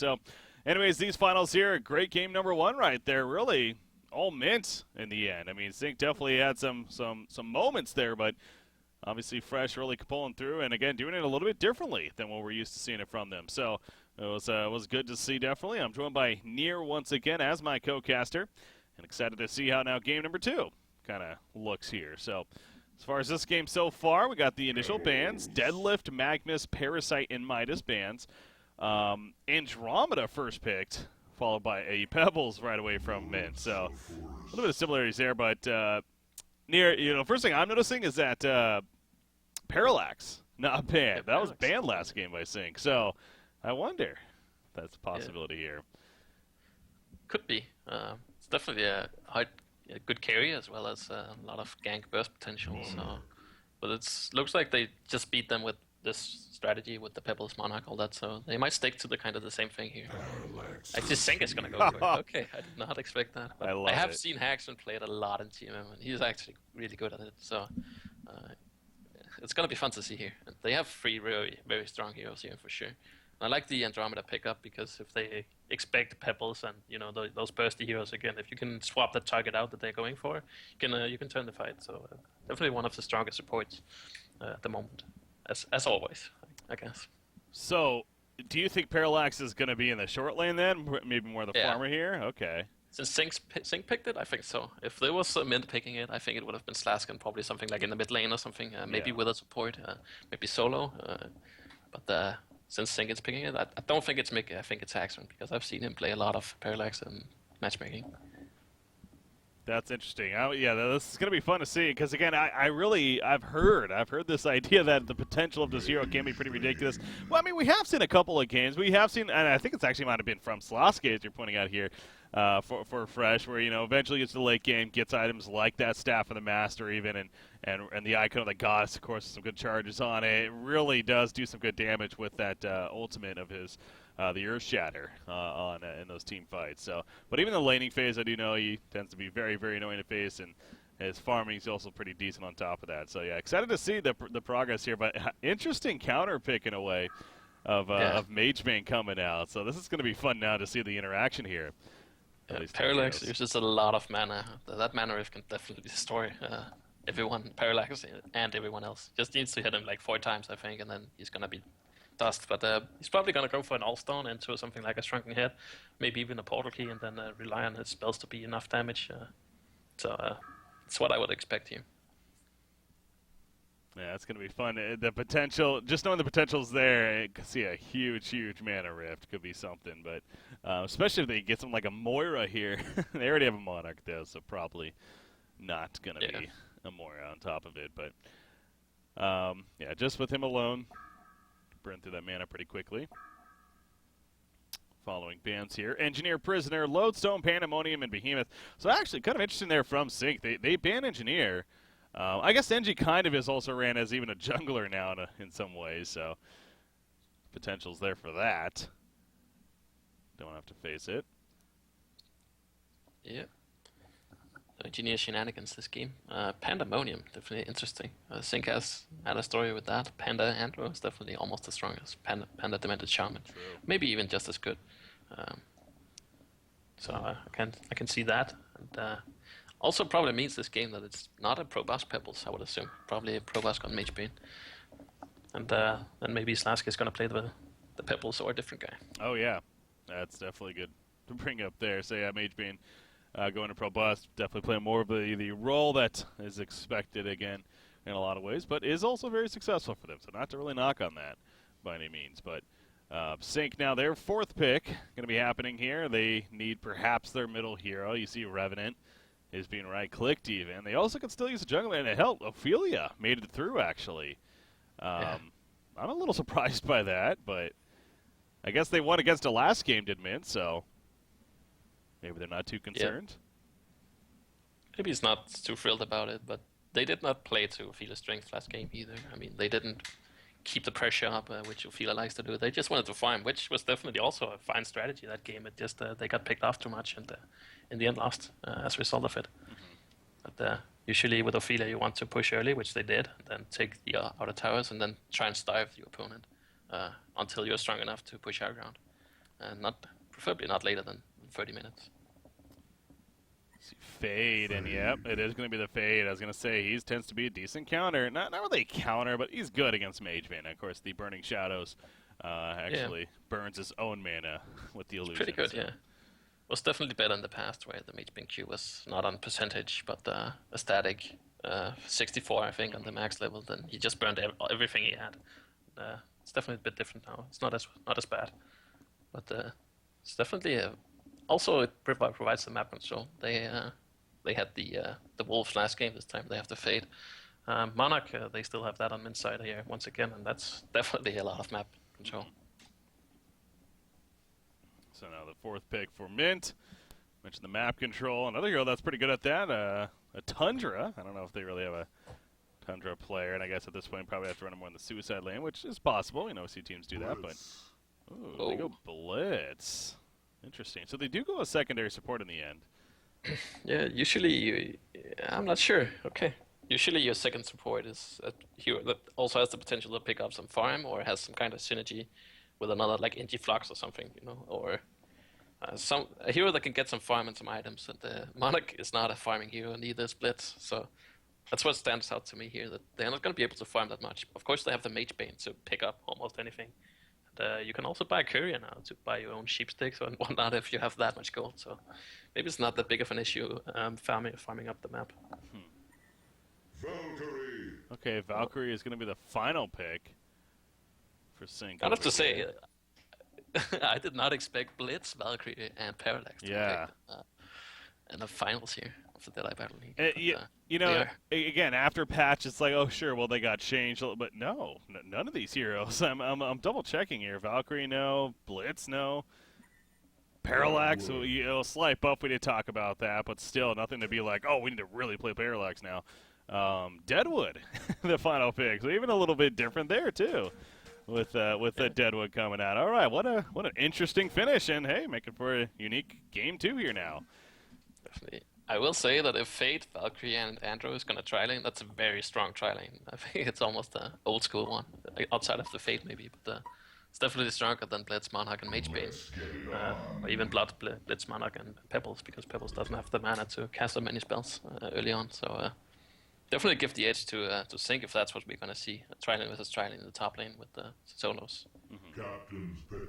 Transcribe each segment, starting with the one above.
So, anyways, these finals here, great game number 1 right there. Really all mint in the end. I mean, Sync definitely had some moments there, but obviously Fresh really pulling through, and again, doing it a little bit differently than what we're used to seeing it from them. So it was good to see, definitely. I'm joined by Near once again as my co-caster, and excited to see how now game number 2 kind of looks here. So as far as this game so far, we got the initial bans: Deadlift, Magnus, Parasite, and Midas bans. Andromeda first picked, followed by a Pebbles right away from Mint. So a little bit of similarities there, but Near, first thing I'm noticing is that Parallax not banned. That was banned last game by Sync. So I wonder if that's a possibility here. Could be. It's definitely a good carry as well as a lot of gank burst potential. So, but looks like they just beat them with this strategy with the Pebbles Monarch, all that. So they might stick to the kind of the same thing here. I just think it's gonna go for it. Okay, I did not expect that. But I have seen Haxon play it a lot in TMM, and he's actually really good at it. So it's gonna be fun to see here. And they have 3 very, very strong heroes here for sure. I like the Andromeda pickup because if they expect Pebbles and those bursty heroes again, if you can swap the target out that they're going for, you can turn the fight. So definitely one of the strongest supports at the moment, as always, I guess. So do you think Parallax is going to be in the short lane then? Maybe more the farmer here? Okay. Since Sync picked it, I think so. If there was a Mint picking it, I think it would have been Slask and probably something like in the mid lane or something, maybe with a support, maybe solo. But since Sync is picking it, I don't think it's Mickey. I think it's Haxon because I've seen him play a lot of Parallax and matchmaking. That's interesting. This is going to be fun to see because again, I've heard this idea that the potential of this hero can be pretty ridiculous. Well, I mean, we have seen a couple of games. We have seen, and I think it's actually might have been from Slask, as you're pointing out here, for Fresh, where eventually gets to the late game, gets items like that Staff of the Master even, and the Icon of the Goddess, of course, some good charges on it. It really does do some good damage with that ultimate of his. The Earth Shatter in those team fights. So, but even the laning phase, I do know he tends to be very, very annoying to face, and his farming is also pretty decent on top of that. So yeah, excited to see the progress here. But interesting counter pick in a way of Magebane coming out. So this is going to be fun now to see the interaction here. Parallax uses a lot of mana. That mana rift can definitely destroy everyone, Parallax and everyone else. Just needs to hit him like 4 times, I think, and then he's gonna be dust, but he's probably going to go for an All-Stone into something like a Shrunken Head, maybe even a Portal Key, and then rely on his spells to be enough damage. So it's what I would expect here. Yeah, it's going to be fun. The potential, just knowing the potential's there, I could see a huge, huge mana rift could be something, but especially if they get something like a Moira here. They already have a Monarch, though, so probably not going to be a Moira on top of it, but just with him alone, burn through that mana pretty quickly. Following bans here: Engineer, Prisoner, Lodestone, Pandemonium, and Behemoth. So actually, kind of interesting there from Sync. They ban Engineer. I guess Engie kind of is also ran as even a jungler now in some ways. So potential's there for that. Don't have to face it. Yeah. Engineer shenanigans this game. Pandemonium, definitely interesting. Sync has had a story with that. Panda Andrew is definitely almost as strong as Panda Demented Shaman. True. Maybe even just as good. So I can see that. And also probably means this game that it's not a Pro-Boss Pebbles, I would assume. Probably a Pro-Boss on Magebane. And then maybe Slask is going to play the Pebbles or a different guy. Oh yeah, that's definitely good to bring up there. So yeah, Magebane. Going to Pro Boss, definitely playing more of the role that is expected again in a lot of ways, but is also very successful for them. So not to really knock on that by any means. But Sync now, their 4th pick going to be happening here. They need perhaps their middle hero. You see Revenant is being right-clicked even. They also can still use a jungler, and it helped. Ophelia made it through, actually. I'm a little surprised by that, but I guess they won against a last game, did Mint, so maybe they're not too concerned. Maybe he's not too thrilled about it, but they did not play to Ophelia's strength last game either. I mean, they didn't keep the pressure up, which Ophelia likes to do. They just wanted to farm, which was definitely also a fine strategy that game. It just they got picked off too much and in the end lost as a result of it. Mm-hmm. But usually with Ophelia you want to push early, which they did, and then take the outer towers and then try and starve your opponent until you're strong enough to push high ground. and preferably not later than 30 minutes. Fade, and yep, it is going to be the Fade. I was going to say, he tends to be a decent counter. Not really a counter, but he's good against Mage Mana. Of course, the Burning Shadows actually burns his own mana with the illusion. Pretty good, yeah. Was definitely better in the past, where the Mage Bane Q was not on percentage, but a static 64, I think, on the max level. Then he just burned everything he had. It's definitely a bit different now. It's not as bad, but it's definitely also it provides the map control. They had the Wolves last game. This time they have the Fade. Monarch, they still have that on min side here once again, and that's definitely a lot of map control. So now the 4th pick for Mint. Mentioned the map control. Another hero that's pretty good at that, a Tundra. I don't know if they really have a Tundra player, and I guess at this point probably have to run him more in the Suicide lane, which is possible. You know, see teams do that, but they go Blitz. Interesting. So they do go a secondary support in the end. Yeah, usually I'm not sure. Okay. Usually your second support is a hero that also has the potential to pick up some farm or has some kind of synergy with another, like Flux or something, you know, or a hero that can get some farm and some items. And the Monarch is not a farming hero, neither is Blitz. So that's what stands out to me here, that they're not going to be able to farm that much. Of course, they have the Mage Bane to pick up almost anything. And you can also buy a courier now to buy your own sheep sticks and whatnot if you have that much gold. So maybe it's not that big of an issue farming up the map. Valkyrie. Okay, Valkyrie is going to be the final pick for Sync. I have to say, I did not expect Blitz, Valkyrie, and Parallax to be picked in the finals here of the Deadeye Battle League. You know, again, after patch, it's like, oh, sure, well, they got changed. But no, none of these heroes. I'm double-checking here. Valkyrie, no. Blitz, no. Parallax, it'll slight up. We did talk about that, but still nothing to be like, oh, we need to really play Parallax now. Deadwood, the final pick. So even a little bit different there, too, with the Deadwood coming out. All right, what an interesting finish, and, hey, making for a unique game 2 here now. Definitely. I will say that if Fate, Valkyrie, and Andro is going to tri-lane, that's a very strong tri-lane. I think it's almost an old school one, outside of the Fate maybe, but it's definitely stronger than Blitz, Monarch, and Mage Bane. Or even Blitz, Monarch, and Pebbles, because Pebbles doesn't have the mana to cast so many spells early on. So definitely give the edge to Sync if that's what we're going to see. A tri-lane versus tri-lane in the top lane with the solos. Captain's pick.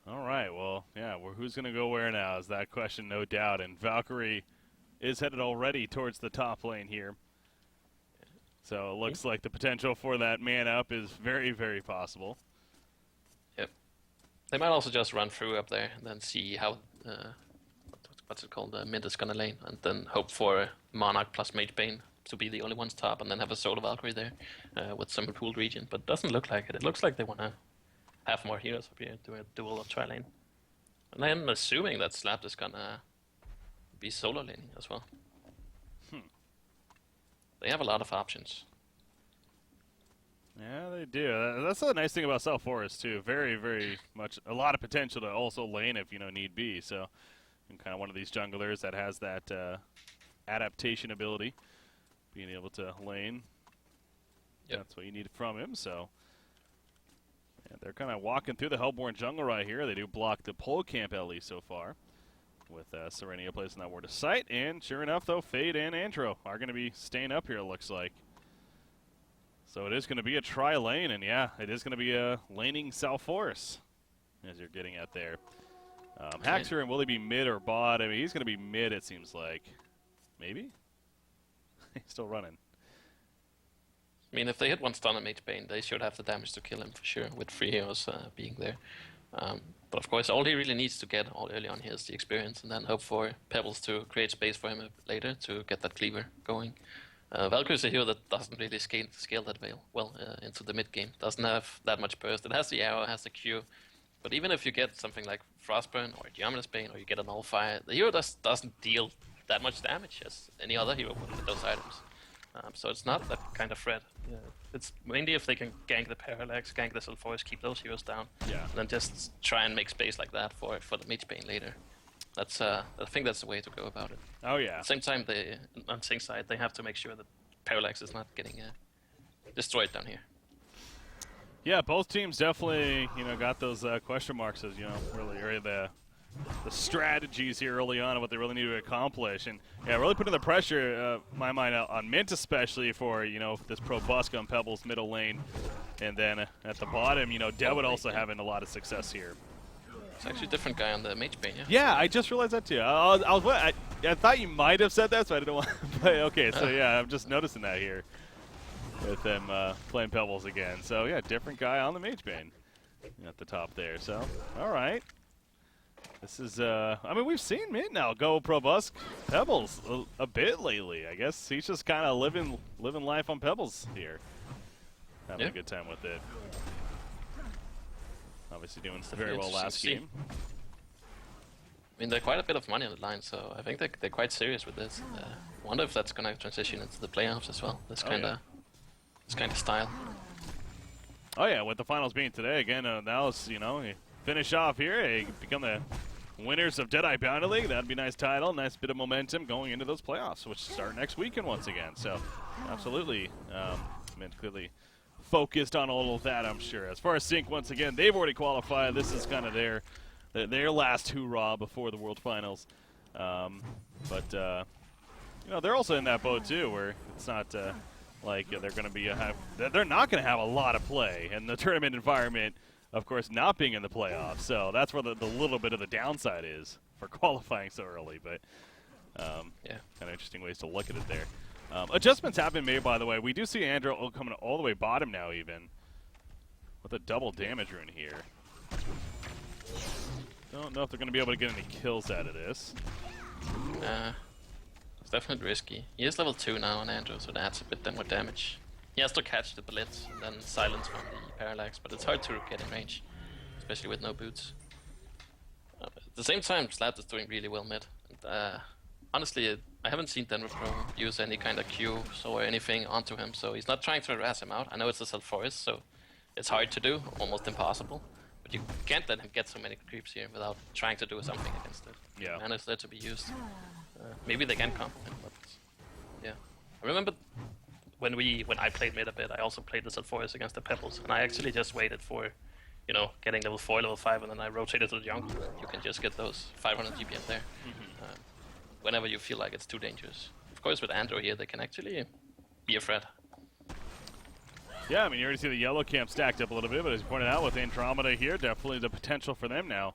All right, well, yeah, who's going to go where now is that question, no doubt. And Valkyrie is headed already towards the top lane here. So it looks like the potential for that man up is very, very possible. Yep. They might also just run through up there and then see how, what's it called, Mint is going to lane. And then hope for Monarch plus Mage Bane to be the only ones top and then have a solo Valkyrie there with some pooled region. But it doesn't look like it. It looks like they want to have more heroes up here to a dual or tri-lane. And I'm assuming that Slapped is gonna be solo laning as well. They have a lot of options. Yeah, they do. That's the nice thing about South Forest, too. Very, very much a lot of potential to also lane if, need be. So, I'm kind of one of these junglers that has that adaptation ability, being able to lane. Yep. That's what you need from him, so... Yeah, they're kind of walking through the Hellborn jungle right here. They do block the pole camp at least so far, with Serenia placing that word of sight. And sure enough, though, Fade and Andro are going to be staying up here, it looks like. So it is going to be a tri-lane, and yeah, it is going to be a laning South Forest, as you're getting at there. Haxer, and will he be mid or bot? I mean, he's going to be mid, it seems like. Maybe? He's still running. I mean, if they hit one stun on Mage Bane, they should have the damage to kill him for sure, with 3 heroes being there. But of course, all he really needs to get all early on here is the experience, and then hope for Pebbles to create space for him later to get that cleaver going. Valkyrie is a hero that doesn't really scale that well into the mid game. Doesn't have that much burst. It has the arrow, has the Q. But even if you get something like Frostburn or Geometrous Bane, or you get an All-Fire, the hero doesn't deal that much damage as any other hero would with those items. So it's not that kind of threat. Yeah. It's mainly if they can gank the Parallax, gank the Sulfuris, keep those heroes down, and then just try and make space like that for the Mage Bane later. That's I think that's the way to go about it. Oh yeah. At the same time, on Sync's side, they have to make sure that Parallax is not getting destroyed down here. Yeah, both teams definitely, got those question marks as, really are the strategies here early on and what they really need to accomplish. And, yeah, really putting the pressure, my mind, on Mint especially for, this Probosca on Pebbles middle lane. And then at the bottom, DEBL also having a lot of success here. It's actually a different guy on the mage bane, yeah? Yeah, I just realized that too. I thought you might have said that, so I didn't want to play. Okay, so yeah, I'm just noticing that here with them playing Pebbles again. So yeah, different guy on the mage bane at the top there. So, all right. This is, I mean, we've seen Mint now go Probosc Pebbles a bit lately. I guess he's just kind of living life on Pebbles here. Having a good time with it. Obviously doing very well last game. I mean, they're quite a bit of money on the line, so I think they're quite serious with this. Wonder if that's going to transition into the playoffs as well. This kind of style. Oh yeah, with the finals being today again, now it's, you finish off here, become the winners of Deadeye Bounty League. That'd be a nice title, nice bit of momentum going into those playoffs, which start next weekend once again. So, absolutely, Mint clearly focused on all of that, I'm sure. As far as Sync, once again, they've already qualified. This is kind of their last hoorah before the World Finals. But they're also in that boat too, where it's not like they're going to be they're not going to have a lot of play in the tournament environment. Of course, not being in the playoffs, so that's where the little bit of the downside is for qualifying so early. But kind of interesting ways to look at it there. Adjustments have been made, by the way. We do see Andrew coming all the way bottom now, even with a double damage rune here. Don't know if they're going to be able to get any kills out of this. It's definitely risky. He is level 2 now on Andrew, so that's a bit more damage. He has to catch the Blitz and then silence from the Parallax, but it's hard to get in range, especially with no boots. At the same time, Slap is doing really well mid. And, honestly, I haven't seen Denver Pro use any kind of Qs or anything onto him, so he's not trying to harass him out. I know it's a self-forest, so it's hard to do, almost impossible. But you can't let him get so many creeps here without trying to do something against it. Yeah. And it's there to be used. Maybe they can comp him, but yeah. I remember when I played mid a bit, I also played the self-forest against the Pebbles, and I actually just waited for, getting level 4, level 5, and then I rotated to the jungle. You can just get those 500 GPM there. Whenever you feel like it's too dangerous. Of course, with Andrew here, they can actually be a threat. Yeah, I mean, you already see the yellow camp stacked up a little bit, but as you pointed out with Andromeda here, definitely the potential for them now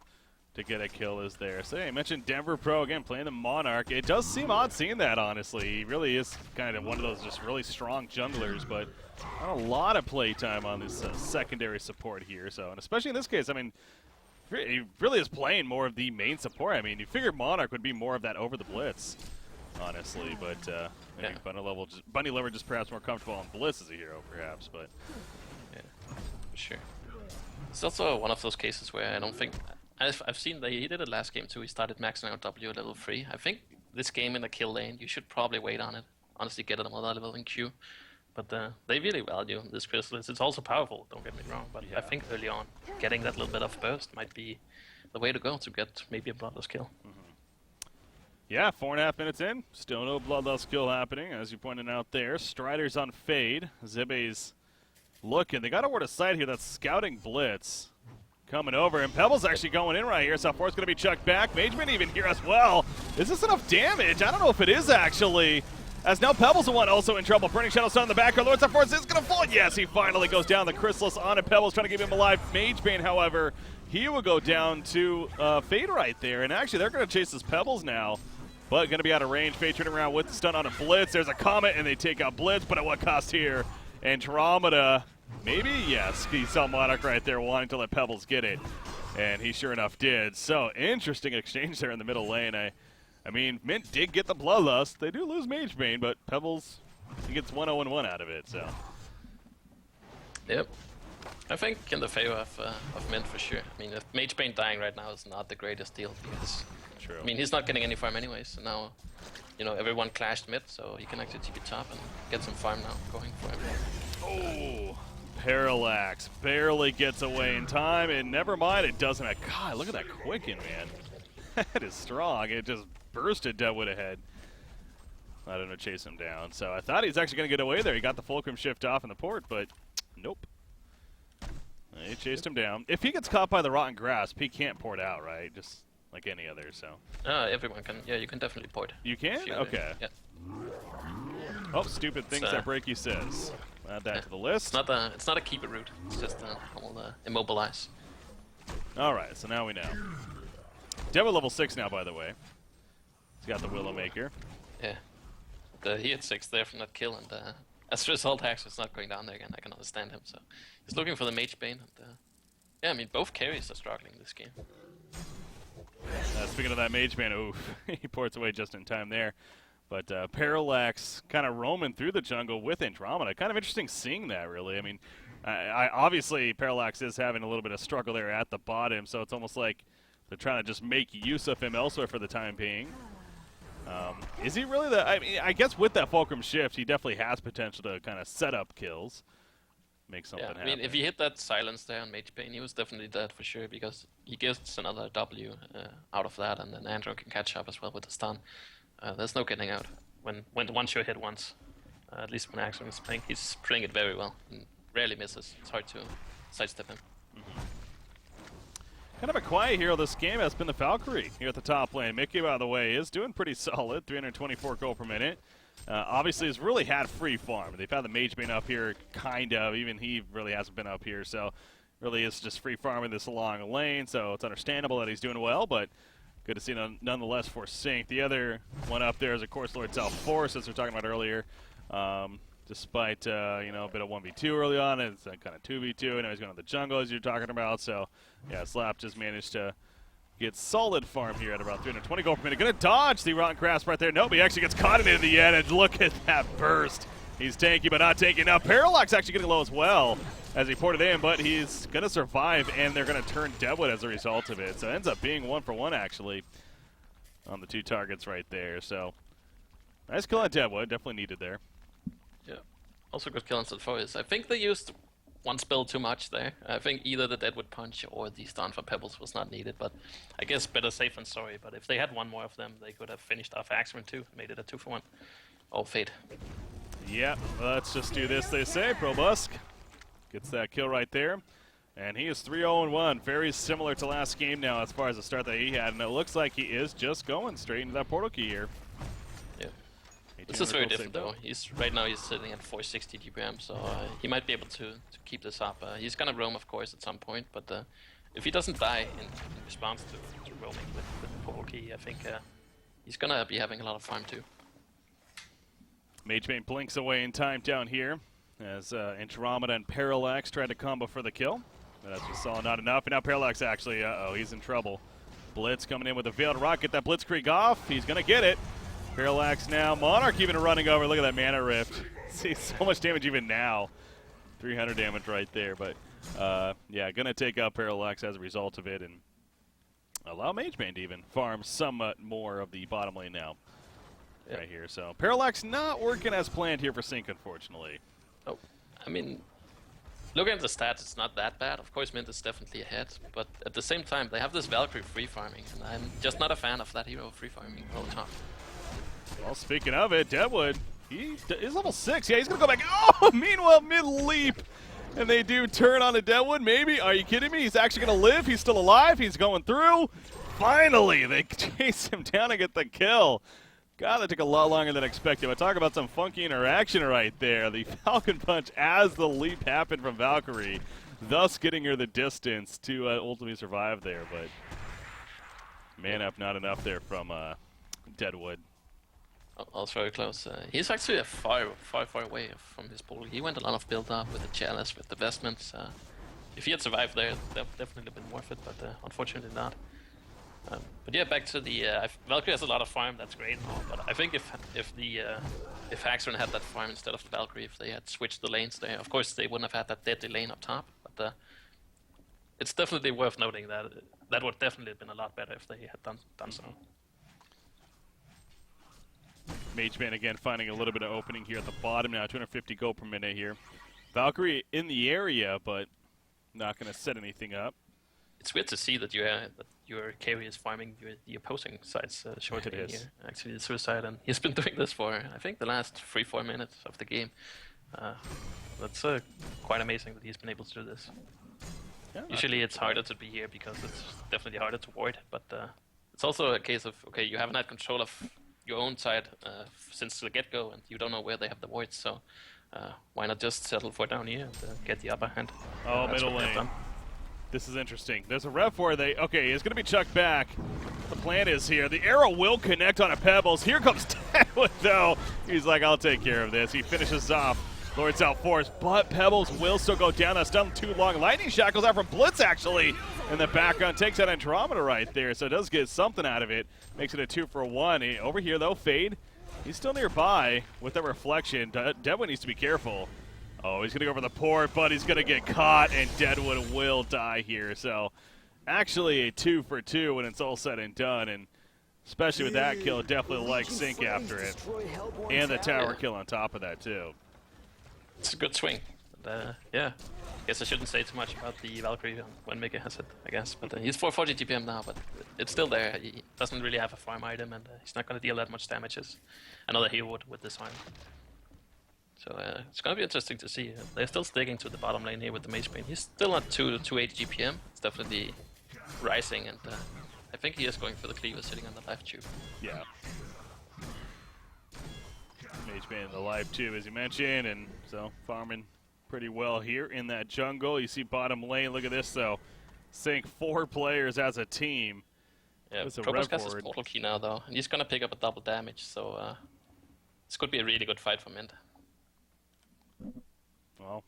to get a kill is there. So, yeah, you mentioned Denver Pro, again, playing the Monarch. It does seem odd seeing that, honestly. He really is kind of one of those just really strong junglers, but not a lot of play time on this secondary support here. So, and especially in this case, I mean, he really is playing more of the main support. I mean, you figure Monarch would be more of that over the Blitz, honestly, but maybe Bunny Lever just perhaps more comfortable on Blitz as a hero, perhaps, but yeah, for sure. It's also one of those cases where I don't think I've seen that he did it last game too. He started maxing out W at level 3. I think this game in the kill lane, you should probably wait on it. Honestly, get it another level in Q. But they really value this crystal. It's also powerful, don't get me wrong, but I think early on, getting that little bit of burst might be the way to go to get maybe a Bloodlust kill. Yeah, 4.5 minutes in, still no Bloodlust kill happening, as you pointed out there. Strider's on Fade. Zibbe's looking. They got a word of sight here. That's scouting Blitz coming over, and Pebble's actually going in right here. So Force going to be chucked back. Mageman even here as well. Is this enough damage? I don't know if it is, actually. As now Pebbles the one also in trouble. Burning Shadow Sun in the back. Our Lord's of Force is going to fall. Yes, he finally goes down. The Chrysalis on it. Pebbles trying to keep him alive. Magebane, however, he will go down to Fade right there. And actually, they're going to chase this Pebbles now. But going to be out of range. Fade turning around with the stun on a Blitz. There's a Comet, and they take out Blitz. But at what cost here? Andromeda, maybe? Yes, he saw Monarch right there wanting to let Pebbles get it. And he sure enough did. So, interesting exchange there in the middle lane. I mean, Mint did get the Bloodlust. They do lose Magebane, but Pebbles, he gets 1-0-1 out of it, so. Yep. I think in the favor of Mint for sure. I mean, if Magebane dying right now is not the greatest deal because, True. I mean, he's not getting any farm anyways. So now, everyone clashed mid, so he can actually TP top and get some farm now going for him. Oh, Parallax barely gets away in time, and never mind, it doesn't. God, look at that quicken, man. That is strong. It just bursted Deadwood ahead. I don't know, chase him down. So I thought he was actually going to get away there. He got the Fulcrum shift off in the port, but nope. He chased him down. If he gets caught by the rotten grasp, he can't port out, right? Just like any other, so. Everyone can. Yeah, you can definitely port. You can? Okay. Yeah. Oh, stupid things that break you says. Add that to the list. It's not a keep it route. It's just normal immobilize. All right, so now we know. DEBL level 6 now, by the way. He's got the Willowmaker. Yeah. He had 6 there from that kill, and as a result, Haxor's not going down there again. I can understand him. So he's looking for the Mage Bane. And, yeah, I mean, both carries are struggling this game. Speaking of that Mage Bane, oof, he ports away just in time there. But Parallax kind of roaming through the jungle with Andromeda. Kind of interesting seeing that, really. I mean, obviously Parallax is having a little bit of struggle there at the bottom, so it's almost like they're trying to just make use of him elsewhere for the time being. Is he really the... I mean, I guess with that Fulcrum shift, he definitely has potential to kind of set up kills. Make something happen. I mean, if he hit that silence there on Mage Bane, he was definitely dead for sure, because he gets another W out of that, and then Andro can catch up as well with the stun. There's no getting out. When the one shot hit once, at least when Axel is playing, he's playing it very well and rarely misses. It's hard to sidestep him. Kind of a quiet hero this game has been the Valkyrie here at the top lane. Mickey, by the way, is doing pretty solid, 324 gold per minute. Obviously, has really had free farm. They've had the Mage Bane up here, kind of. Even he really hasn't been up here, so really is just free farming this along lane. So it's understandable that he's doing well, but good to see nonetheless for Sync. The other one up there is, of course, Lord South Force, as we were talking about earlier. Despite you know, a bit of 1v2 early on, it's kind of 2v2. Now he's going to the jungle, as you're talking about. So yeah, Slap just managed to get solid farm here at about 320 gold per minute. Going to dodge the rotten grasp right there. Nope, he actually gets caught in it at the end, and look at that burst. He's tanky, but not tanky enough. Parallax actually getting low as well as he ported in, but he's going to survive, and they're going to turn Deadwood as a result of it. So it ends up being 1-for-1, actually, on the 2 targets right there. So nice kill on Deadwood. Definitely needed there. Yeah. Also good kill on Sulfurious. I think they used one spell too much there. I think either the Deadwood Punch or the stun for Pebbles was not needed, but I guess better safe than sorry. But if they had one more of them, they could have finished off Axeman too, made it a 2-for-1. Oh, Fate. Yeah, let's just do this, they say. Probusk gets that kill right there. And he is 3-0-1, very similar to last game now as far as the start that he had. And it looks like he is just going straight into that portal key here. Yeah. This is very different though. Right now he's sitting at 460 GPM, so he might be able to keep this up. He's gonna roam, of course, at some point, but if he doesn't die in response to roaming with the portal key, I think he's gonna be having a lot of farm too. Mage Bane blinks away in time down here as Andromeda and Parallax tried to combo for the kill. But as we saw, not enough. And now Parallax actually, he's in trouble. Blitz coming in with a Veiled Rock. Get that Blitzkrieg off. He's going to get it. Parallax now. Monarch even running over. Look at that Mana Rift. See so much damage even now. 300 damage right there. But, yeah, going to take out Parallax as a result of it and allow Mage Bane to even farm somewhat more of the bottom lane now. Yep. Right here. So Parallax not working as planned here for Sync, unfortunately. Oh, I mean, looking at the stats, it's not that bad. Of course, Mint is definitely ahead, but at the same time, they have this Valkyrie free farming, and I'm just not a fan of that hero free farming all the time. Well, speaking of it, Deadwood, he is level 6. Yeah, he's going to go back. Oh, meanwhile, mid-leap. And they do turn on to Deadwood, maybe. Are you kidding me? He's actually going to live. He's still alive. He's going through. Finally, they chase him down and get the kill. God, that took a lot longer than expected. But talk about some funky interaction right there. The Falcon Punch as the leap happened from Valkyrie, thus getting her the distance to ultimately survive there. But man up, not enough there from Deadwood. Also very close. He's actually a far away from his portal. He went a lot of build up with the chalice, with the vestments. If he had survived there, that would definitely been worth it, but unfortunately not. But yeah, back to the Valkyrie has a lot of farm. That's great. But I think if Haxorn had that farm instead of the Valkyrie, if they had switched the lanes there, of course they wouldn't have had that deadly lane up top. But it's definitely worth noting that that would definitely have been a lot better if they had done so. Mage Bane again finding a little bit of opening here at the bottom now. 250 gold per minute here. Valkyrie in the area, but not going to set anything up. It's weird to see that your carry is farming the opposing side's short lane here. Actually, the Suicide, and he's been doing this for, I think, the last 3-4 minutes of the game. That's quite amazing that he's been able to do this. Usually it's harder to be here because it's definitely harder to ward, but it's also a case of, okay, you haven't had control of your own side since the get-go, and you don't know where they have the wards, so why not just settle for down here and get the upper hand? Oh, middle lane. This is interesting. There's a ref where they, okay, it's going to be chucked back. The plan is here. The arrow will connect on a Pebbles. Here comes Deadwood, though. He's like, I'll take care of this. He finishes off Lord's out force, but Pebbles will still go down. That's done too long. Lightning Shackles out from Blitz, actually, in the background. Takes out Andromeda right there, so it does get something out of it. Makes it a 2-for-1. Over here, though, Fade, he's still nearby with the reflection. Deadwood needs to be careful. Oh, he's going to go over the port, but he's going to get caught, and Deadwood will die here. So, actually a 2-for-2 when it's all said and done, and especially with that kill, definitely like Sync after it. And the tower kill on top of that, too. It's a good swing. Yeah, I guess I shouldn't say too much about the Valkyrie when Mickey has it, I guess. But he's 440 GPM now, but it's still there. He doesn't really have a farm item, and he's not going to deal that much damage as another hero would with this arm. So it's going to be interesting to see. They're still sticking to the bottom lane here with the Mage Bane. He's still not 280 GPM. It's definitely rising, and I think he is going for the cleaver sitting on the life tube. Yeah. Mage Bane in the life tube, as you mentioned, and so farming pretty well here in that jungle. You see bottom lane. Look at this, though. Sync 4 players as a team. Yeah, Probos has his portal key now, though, and he's going to pick up a double damage, so this could be a really good fight for Mint. Well,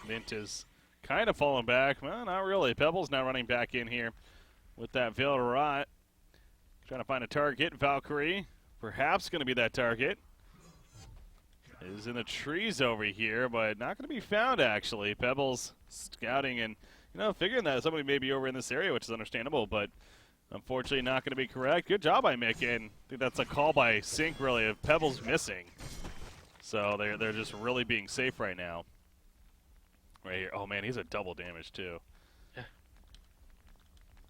Mint is kind of falling back. Well, not really. Pebbles now running back in here with that Veil to Rot. Trying to find a target. Valkyrie, perhaps going to be that target. Is in the trees over here, but not going to be found, actually. Pebbles scouting and, figuring that somebody may be over in this area, which is understandable, but unfortunately not going to be correct. Good job by Mick, and I think that's a call by Sync, really, of Pebbles missing. So they're just really being safe right now. Right here. Oh, man, he's a double damage, too. Yeah.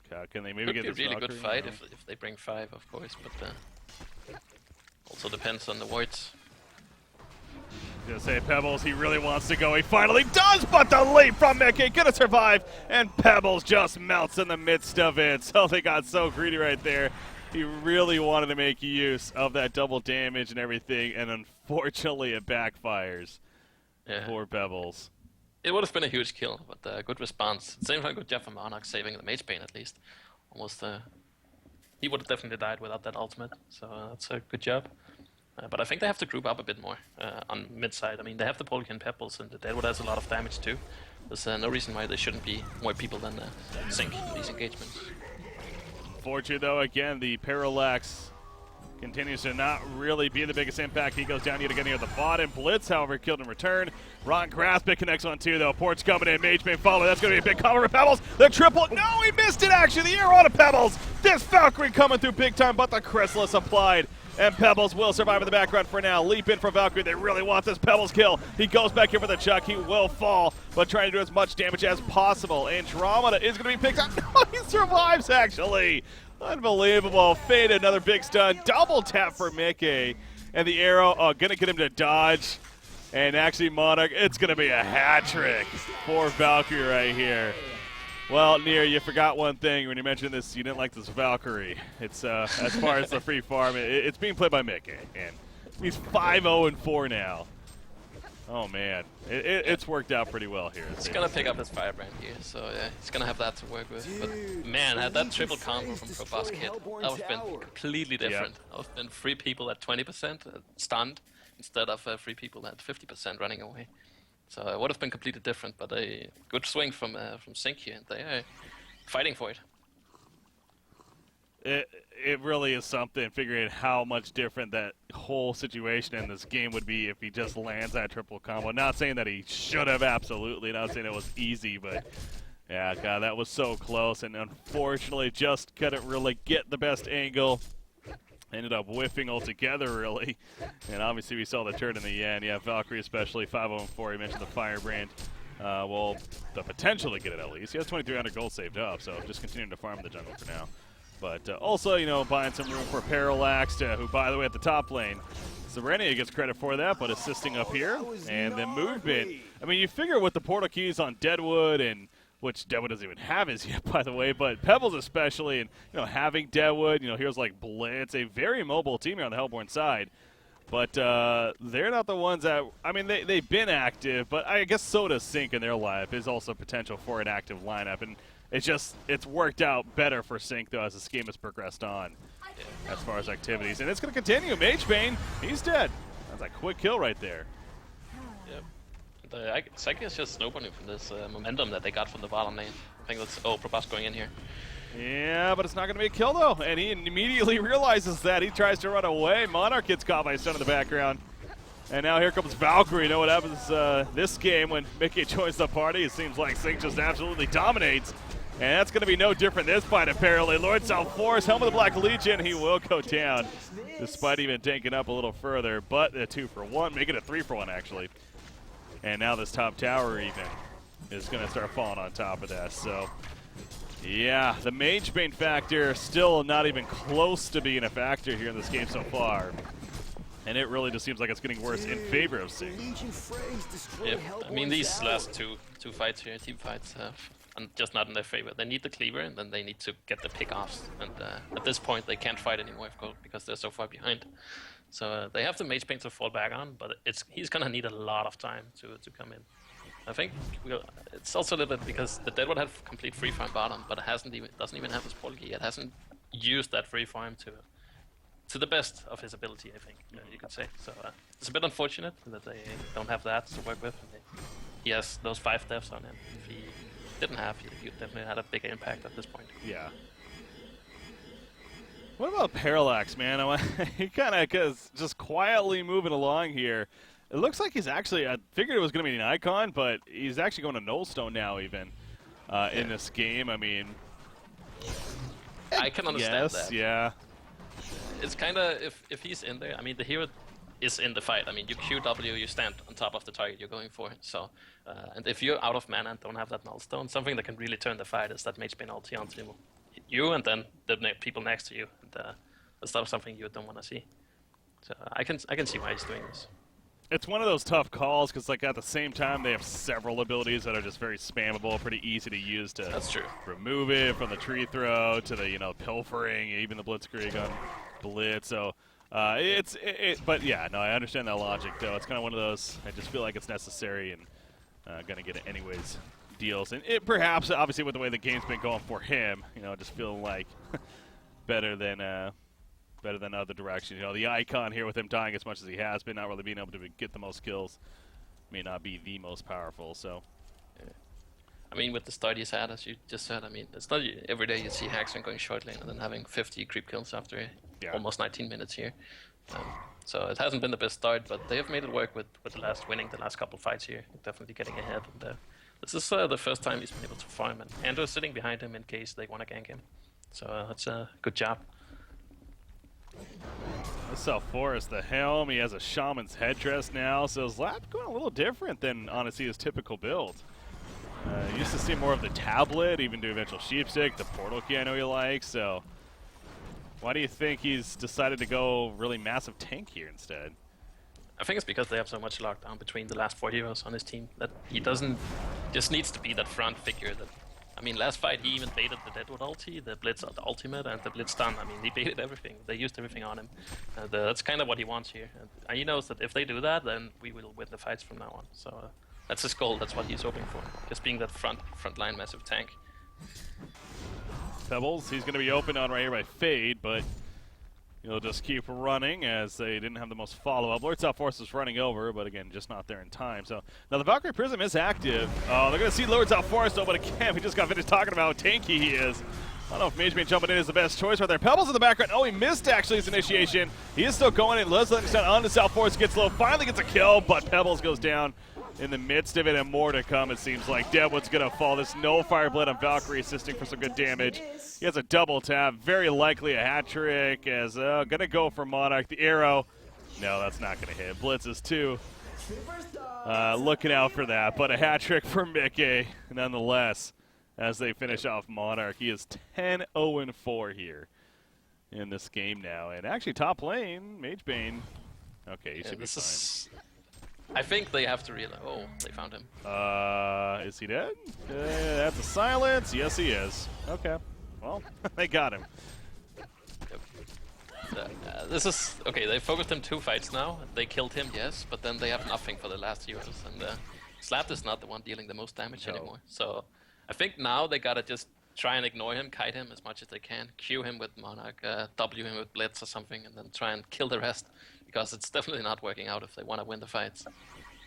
Okay, can they maybe get this Could be a really Valkyrie? good fight if they bring 5, of course, but also depends on the wards. Gonna say Pebbles, he really wants to go. He finally does, but the leap from Mickey gonna survive, and Pebbles just melts in the midst of it. So they got so greedy right there. He really wanted to make use of that double damage and everything, and unfortunately it backfires for Pebbles. It would have been a huge kill, but good response. Same time, good job from Monarch saving the Mage Bane at least. Almost, he would have definitely died without that ultimate, so that's a good job. But I think they have to group up a bit more on mid side. I mean, they have the Polka and Pebbles, and the Deadwood has a lot of damage too. There's no reason why there shouldn't be more people than Sync in these engagements. Unfortunately, though, again, the Parallax continues to not really be the biggest impact. He goes down yet again near the bottom. Blitz, however, killed in return. Ron Graspit connects on 2, though. Port's coming in. Mage Bane follow. That's going to be a big cover for Pebbles. The triple. No, he missed it, actually. The arrow on Pebbles. This Valkyrie coming through big time, but the Chrysalis applied. And Pebbles will survive in the background for now. Leap in for Valkyrie. They really want this Pebbles kill. He goes back in for the chuck. He will fall, but trying to do as much damage as possible. Andromeda is going to be picked up. No, he survives, actually. Unbelievable. Fade, another big stun. Double tap for Mickey. And the arrow, going to get him to dodge. And actually, Monarch, it's going to be a hat trick for Valkyrie right here. Well, Near, you forgot one thing when you mentioned this. You didn't like this Valkyrie. It's as far as the free farm, it's being played by Mickey, and he's 5-0-4 now. Oh man, it's worked out pretty well here. He's gonna pick up his Firebrand here, so yeah, he's gonna have that to work with. But man, had that triple combo from Probos Kid, that would have been completely different. That would have been 3 people at 20% stunned instead of 3 people at 50% running away. So it would have been completely different, but a good swing from Sync here, and they are fighting for it. It really is something, figuring out how much different that whole situation in this game would be if he just lands that triple combo. Not saying that he should have, absolutely, not saying it was easy, but yeah, God, that was so close, and unfortunately just couldn't really get the best angle. Ended up whiffing altogether, really. And obviously we saw the turn in the end. Yeah, Valkyrie especially, 5-0-4. You mentioned the Firebrand. Well, the potential to get it at least. He has 2,300 gold saved up, so just continuing to farm the jungle for now. But also, buying some room for Parallax, who, by the way, at the top lane, Serenia gets credit for that, but assisting up here. And the movement. I mean, you figure with the portal keys on Deadwood and which Deadwood doesn't even have as yet, by the way, but Pebbles especially, and having Deadwood, here's like Blitz, a very mobile team here on the Hellborn side. But they're not the ones that, I mean, they've been active, but I guess so does Sync in their lineup. Is also potential for an active lineup, and it's worked out better for Sync, though, as this game has progressed on as far as activities. And it's going to continue. Magebane, he's dead. That's a quick kill right there. Yep. Psyche is just snowballing from this momentum that they got from the bottom lane. I think that's, Probas going in here. Yeah, but it's not going to be a kill, though. And he immediately realizes that. He tries to run away. Monarch gets caught by a stun in the background. And now here comes Valkyrie. You know what happens this game when Mickey joins the party? It seems like Sync just absolutely dominates. And that's going to be no different this fight, apparently. Lord South Forest, Helm of the Black Legion, he will go down, despite even tanking up a little further. But a 2-for-1, making it a 3-for-1, actually. And now this top tower even is going to start falling on top of that. So, yeah, the Magebane factor still not even close to being a factor here in this game so far. And it really just seems like it's getting worse in favor of Sync. Yep. I mean, these last two fights here, team fights, are just not in their favor. They need the cleaver, and then they need to get the pick-offs. And at this point, they can't fight anymore, of course, because they're so far behind. So they have the Magebane to fall back on, but he's going to need a lot of time to come in. I think it's also a little bit because the Deadwood had complete free farm bottom, but it doesn't even have his Polgi. It hasn't used that free farm to the best of his ability, I think, you could say. So it's a bit unfortunate that they don't have that to work with. He has those 5 deaths on him. If he didn't have, he definitely had a bigger impact at this point. Yeah. What about Parallax, man? He kind of just quietly moving along here. It looks like he's actually, I figured it was going to be an Icon, but he's actually going to Nullstone now even in this game. I mean, I can understand that. Yeah. It's kind of, if he's in there, I mean, the hero is in the fight. I mean, you QW, you stand on top of the target you're going for. So, and if you're out of mana and don't have that Nullstone, something that can really turn the fight is that Magebane ulti onto you and then the people next to you. And that's something you don't want to see. So I can see why he's doing this. It's one of those tough calls because, like, at the same time, they have several abilities that are just very spammable, pretty easy to use to That's true. remove it from the tree throw to the pilfering, even the blitzkrieg on Blitz. So but yeah, no, I understand that logic though. It's kind of one of those. I just feel like it's necessary and gonna get it anyways. Deals and it perhaps obviously with the way the game's been going for him, just feeling like better than other directions. The Icon here with him dying as much as he has been, not really being able to get the most kills, may not be the most powerful. So, I mean, with the start he's had, as you just said, I mean, it's not every day you see Haxon going short lane and then having 50 creep kills after almost 19 minutes here. So it hasn't been the best start, but they have made it work with winning the last couple fights here, definitely getting ahead. And this is the first time he's been able to farm, and Andrew's sitting behind him in case they want to gank him. So that's a good job. South Forest, the helm, he has a shaman's headdress now, so his lap going a little different than honestly his typical build. Used to see more of the tablet, even do eventual sheepstick, the portal key I know he likes, so why do you think he's decided to go really massive tank here instead? I think it's because they have so much lockdown between the last 4 heroes on his team that he just needs to be that front figure that, I mean, last fight he even baited the Deadwood ulti, the Blitz the ultimate, and the Blitz stun. I mean, he baited everything. They used everything on him. That's kind of what he wants here. And he knows that if they do that, then we will win the fights from now on. So that's his goal. That's what he's hoping for. Just being that front line massive tank. Pebbles, he's going to be opened on right here by Fade, but he'll just keep running as they didn't have the most follow-up. Lord South Force is running over, but again, just not there in time. So now the Valkyrie Prism is active. Oh, they're going to see Lord South Force, though, but again, we just got finished talking about how tanky he is. I don't know if Magebane jumping in is the best choice right there. Pebbles in the background. Oh, he missed actually his initiation. He is still going in. Let's let him on to South Force. Gets low. Finally gets a kill, but Pebbles goes down in the midst of it, and more to come, it seems like. Deadwood's going to fall. This no fire blade on Valkyrie, assisting for some good damage. He has a double tap. Very likely a hat trick. As going to go for Monarch. The arrow. No, that's not going to hit. Blitzes too. Looking out for that, but a hat trick for Mickey nonetheless. As they finish off Monarch, he is 10-0-4 here in this game now. And actually, top lane, Magebane. Okay, he should be fine. I think they have to realize. Oh, they found him. Is he dead? That's a silence. Yes, he is. Okay. Well, they got him. This is okay. They focused him 2 fights now. They killed him, yes, but then they have nothing for the last heroes, and Slapped is not the one dealing the most damage anymore. So I think now they gotta just try and ignore him, kite him as much as they can, Q him with Monarch, W him with Blitz or something, and then try and kill the rest, because it's definitely not working out if they want to win the fights.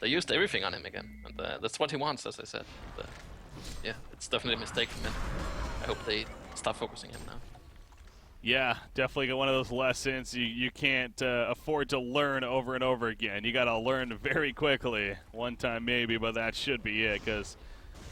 They used everything on him again, and that's what he wants, as I said. But, yeah, it's definitely a mistake from him. I hope they stop focusing him now. Yeah, definitely one of those lessons you can't afford to learn over and over again. You got to learn very quickly, one time maybe, but that should be it, because,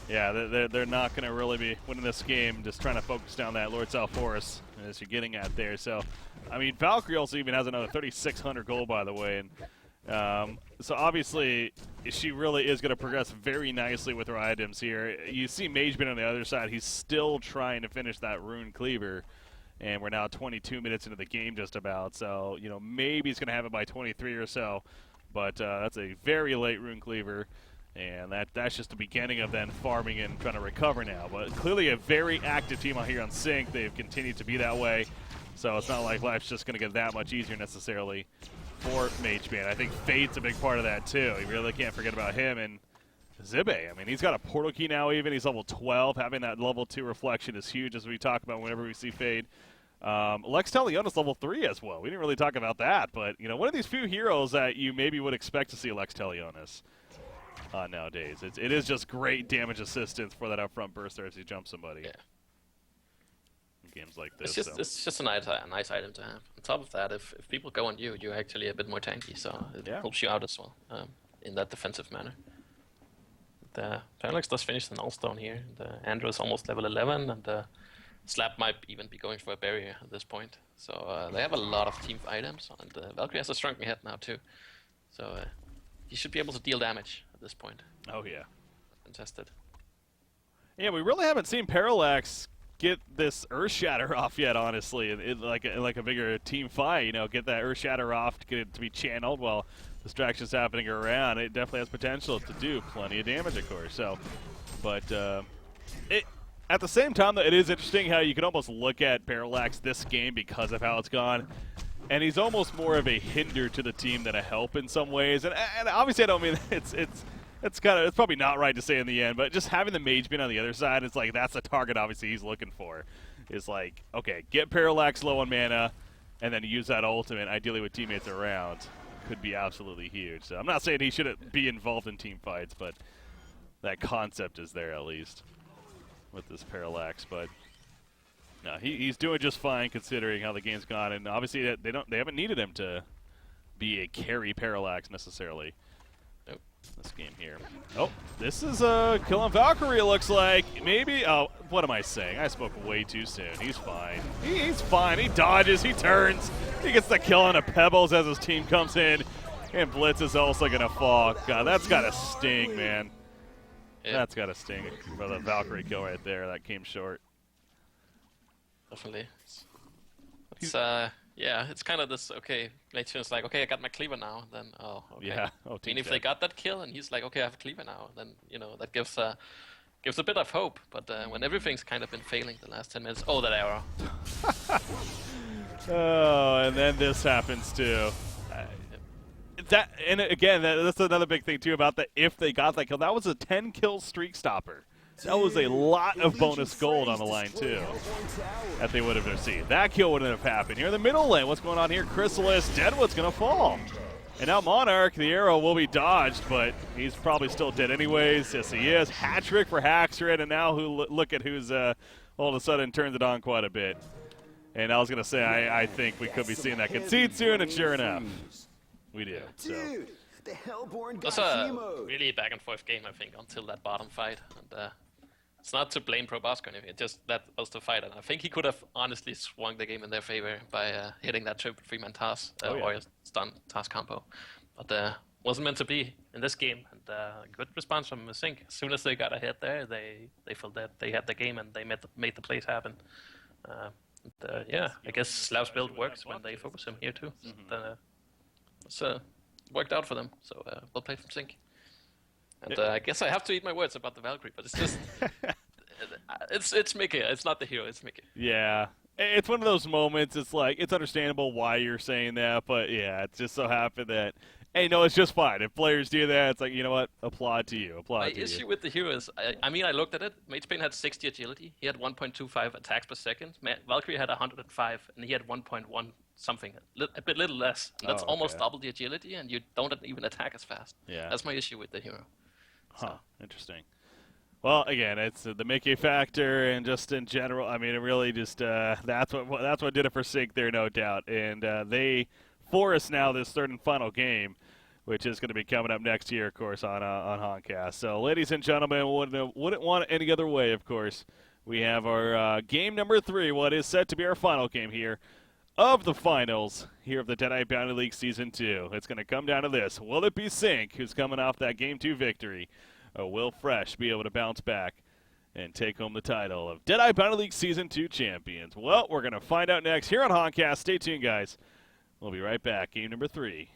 yeah, they're not going to really be winning this game just trying to focus down that Lord South Forest as you're getting at there. So, I mean, Valkyrie also even has another 3,600 gold, by the way, and so obviously she really is going to progress very nicely with her items here. You see Mageman on the other side. He's still trying to finish that Rune Cleaver. And we're now 22 minutes into the game just about, so, you know, maybe he's going to have it by 23 or so. But that's a very late Rune Cleaver, and that's just the beginning of then farming and trying to recover now. But clearly a very active team out here on Sync. They've continued to be that way, so it's not like life's just going to get that much easier necessarily for Mageman. I think Fate's a big part of that, too. You really can't forget about him. And Zibe, I mean, he's got a portal key now even. He's level 12. Having that level 2 reflection is huge, as we talk about whenever we see Fade. Lex Talionis level 3 as well. We didn't really talk about that, but, you know, one of these few heroes that you maybe would expect to see Lex Talionis nowadays. It is just great damage assistance for that upfront burster as you jump somebody. Yeah. In games like this. It's just a nice item to have. On top of that, if people go on you, you're actually a bit more tanky, so it helps you out as well in that defensive manner. Parallax does finish the Nullstone here. Andrew is almost level 11, and Slap might even be going for a barrier at this point. So they have a lot of team items, and Valkyrie has a shrunken head now too. So he should be able to deal damage at this point. Oh yeah. Contested. Yeah, we really haven't seen Parallax get this Earth Shatter off yet, honestly. Like a bigger team fight, you know, get that Earth Shatter off to get it to be channeled while distractions happening around. It definitely has potential to do plenty of damage, of course. So, but at the same time, though, it is interesting how you can almost look at Parallax this game because of how it's gone, and he's almost more of a hinder to the team than a help in some ways. And obviously, I don't mean it's probably not right to say in the end, but just having the Mageman on the other side, it's like that's the target obviously he's looking for. Is like, okay, get Parallax low on mana, and then use that ultimate, ideally with teammates around. Could be absolutely huge. So I'm not saying he shouldn't be involved in team fights, but that concept is there at least with this Parallax. But no, he's doing just fine considering how the game's gone, and obviously they haven't needed him to be a carry Parallax necessarily. This game here. Oh, this is a kill on Valkyrie, it looks like. Maybe. Oh, what am I saying? I spoke way too soon. He's fine. He's fine. He dodges. He turns. He gets the kill on a Pebbles as his team comes in. And Blitz is also going to fall. God, that's got to sting, man. Yeah. That's got to sting for the Valkyrie kill right there. That came short. Definitely. Yeah, it's kind of this, okay, Glacian's like, okay, I got my cleaver now, then, oh, okay. Yeah. Oh, and if they got that kill, and he's like, okay, I have a cleaver now, then, you know, that gives a bit of hope, but when everything's kind of been failing the last 10 minutes, oh, that arrow. Oh, and then this happens too. And again, that's another big thing too about if they got that kill, that was a 10-kill streak stopper. That was a lot of bonus gold on the line, too, that they would have received. That kill wouldn't have happened. Here in the middle lane, what's going on here? Chrysalis, Deadwood's going to fall. And now Monarch, the arrow will be dodged, but he's probably still dead anyways. Yes, he is. Hat trick for Haxred, and now look at who's all of a sudden turns it on quite a bit. And I was going to say, I think we could be seeing that concede soon, and sure enough, we do. So. That's a really back and forth game, I think, until that bottom fight. And it's not to blame Pro Bosco or anything, it's just that was the fight. And I think he could have honestly swung the game in their favor by hitting that triple 3-man toss or stun toss combo. But wasn't meant to be in this game. And good response from Sync. As soon as they got a hit there, they felt that they had the game and they made the plays happen. Yeah, I guess Slav's build works when they focus him here too. Mm-hmm. So worked out for them. So well played from Sync. And I guess I have to eat my words about the Valkyrie, but it's just it's Mickey. It's not the hero. It's Mickey. Yeah. It's one of those moments. It's like it's understandable why you're saying that, but yeah, it just so happened that hey, no, it's just fine. If players do that, it's like you know what? Applaud to you. Applaud My to you. issue with the hero is, I mean, I looked at it. Magepain had 60 agility. He had 1.25 attacks per second. Valkyrie had 105, and he had 1.1 something, a bit little less. And that's almost double the agility, and you don't even attack as fast. Yeah. That's my issue with the hero. Huh. Interesting. Well, again, it's the Mickey factor, and just in general, I mean, it really just that's what did it for Sync there, no doubt. And they force now this third and final game, which is going to be coming up next year, of course, on Honcast. So, ladies and gentlemen, wouldn't want it any other way, of course. We have our game number 3, what is set to be our final game here of the finals here of the Deadeye Bounty League Season 2. It's going to come down to this. Will it be Sync, who's coming off that Game 2 victory? Or will Fresh be able to bounce back and take home the title of Deadeye Bounty League Season 2 champions? Well, we're going to find out next here on Honcast. Stay tuned, guys. We'll be right back. Game number 3